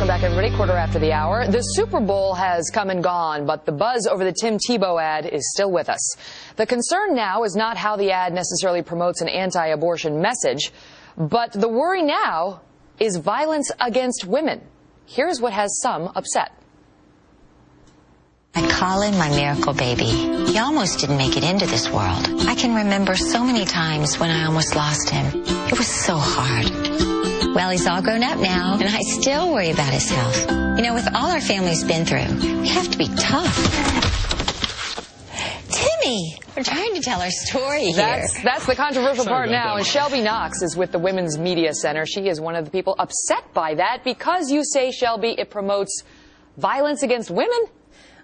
back, everybody. Quarter after the hour. The Super Bowl has come and gone, but the buzz over the Tim Tebow ad is still with us. The concern now is not how the ad necessarily promotes an anti-abortion message, but the worry now is violence against women. Here's what has some upset. I call him my miracle baby. He almost didn't make it into this world. I can remember so many times when I almost lost him. It was so hard. Well, he's all grown up now, and I still worry about his health. You know, with all our family's been through, we have to be tough. Timmy, we're trying to tell our story here. That's the controversial part now, and Shelby Knox is with the Women's Media Center. She is one of the people upset by that because you say, Shelby, it promotes violence against women?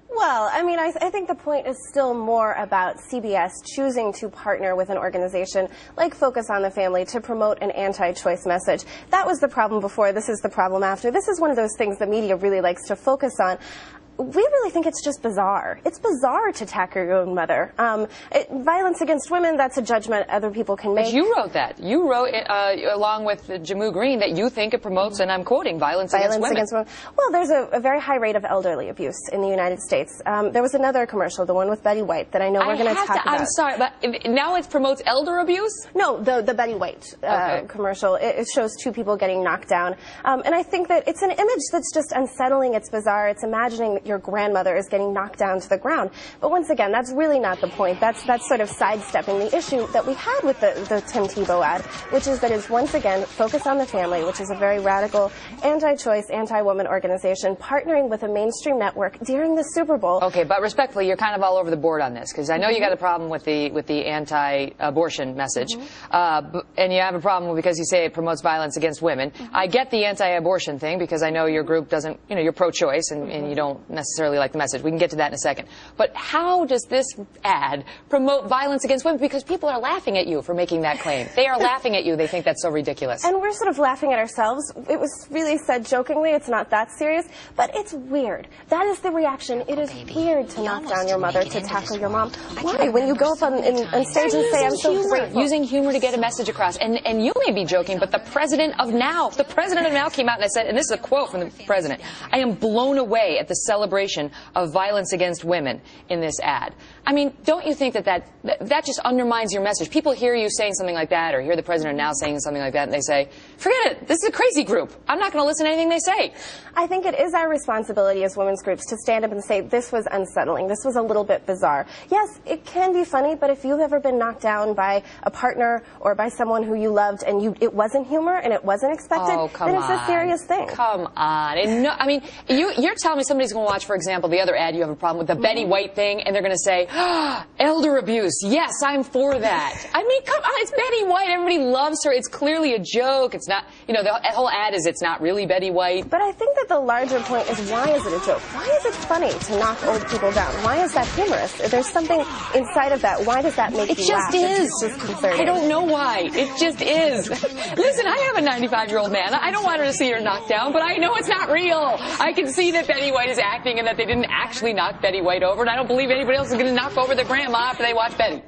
Well, I mean, I think the point is still more about CBS choosing to partner with an organization like Focus on the Family to promote an anti-choice message. That was the problem before. This is the problem after. This is one of those things the media really likes to focus on. We really think it's just bizarre. It's bizarre to attack your own mother. Violence against women, that's a judgment other people can make. But you wrote that. You wrote, along with Jamu Green, that you think it promotes, and I'm quoting, violence against women. Well, there's a very high rate of elderly abuse in the United States. There was another commercial, the one with Betty White, that I know we're going to talk about. I'm sorry, but now it promotes elder abuse? No, the Betty White commercial. It shows two people getting knocked down. And I think that it's an image that's just unsettling. It's bizarre. It's imagining your grandmother is getting knocked down to the ground. But once again, that's really not the point. That's sort of sidestepping the issue that we had with the Tim Tebow ad, which is that it's once again Focus on the Family, which is a very radical, anti-choice, anti-woman organization partnering with a mainstream network during the Super Bowl. Okay, but respectfully, you're kind of all over the board on this, because I know you got a problem with the anti-abortion message, and you have a problem because you say it promotes violence against women. I get the anti-abortion thing because I know your group doesn't, you're pro-choice and you don't necessarily like the message. We can get to that in a second. But how does this ad promote violence against women? Because people are laughing at you for making that claim. They are laughing at you. They think that's so ridiculous. And we're sort of laughing at ourselves. It was really said jokingly. It's not that serious. But it's weird. That is the reaction. It is weird to knock down your mother, to tackle your mom. Why? When you go up on stage and say, I'm so grateful. Using humor to get a message across. And you may be joking, but the president of now came out and said, and this is a quote from the president, I am blown away at the celebration of violence against women in this ad. I mean, don't you think that just undermines your message? People hear you saying something like that, or hear the president now saying something like that, and they say, forget it, this is a crazy group. I'm not going to listen to anything they say. I think it is our responsibility as women's groups to stand up and say, this was unsettling, this was a little bit bizarre. Yes, it can be funny, but if you've ever been knocked down by a partner or by someone who you loved and it wasn't humor and it wasn't expected, then it's a serious thing. Come on. And no, I mean, you're telling me somebody's going to watch, for example, the other ad you have a problem with, the Betty White thing, and they're going to say, elder abuse, yes, I'm for that. I mean, come on, it's Betty White. Everybody loves her. It's clearly a joke. It's not, the whole ad is it's not really Betty White. But I think that the larger point is, why is it a joke? Why is it funny to knock old people down? Why is that humorous? There's something inside of that. Why does that make you laugh? It just is. It's just concerning. I don't know why. It just is. Listen, I have a 95-year-old man. I don't want her to see her knocked down, but I know it's not real. I can see that Betty White is acting and that they didn't actually knock Betty White over, and I don't believe anybody else is going to knock over their grandma after they watch Betty.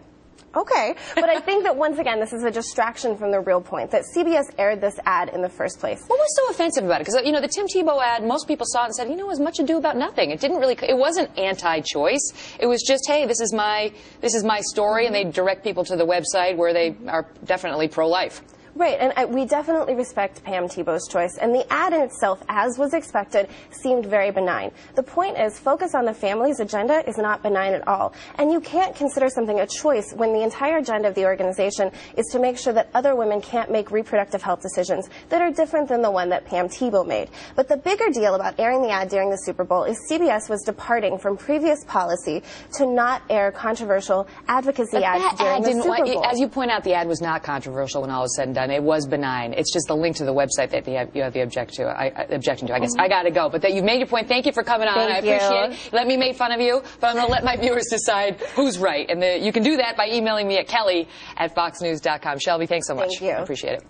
Okay, but I think that once again, this is a distraction from the real point, that CBS aired this ad in the first place. What was so offensive about it? Because, the Tim Tebow ad, most people saw it and said, it was much ado about nothing. It wasn't anti-choice. It was just, hey, this is my story, and they direct people to the website where they are definitely pro-life. Right, and we definitely respect Pam Tebow's choice, and the ad in itself, as was expected, seemed very benign. The point is, Focus on the Family's agenda is not benign at all, and you can't consider something a choice when the entire agenda of the organization is to make sure that other women can't make reproductive health decisions that are different than the one that Pam Tebow made. But the bigger deal about airing the ad during the Super Bowl is CBS was departing from previous policy to not air controversial advocacy ads during the Super Bowl. As you point out, the ad was not controversial when all was said and done. It was benign. It's just the link to the website that you have the objection to. I guess I got to go. But that you've made your point. Thank you for coming on. I appreciate it. Let me make fun of you, but I'm going to let my viewers decide who's right. And you can do that by emailing me at kelly@foxnews.com. Shelby, thanks so much. Thank you. I appreciate it.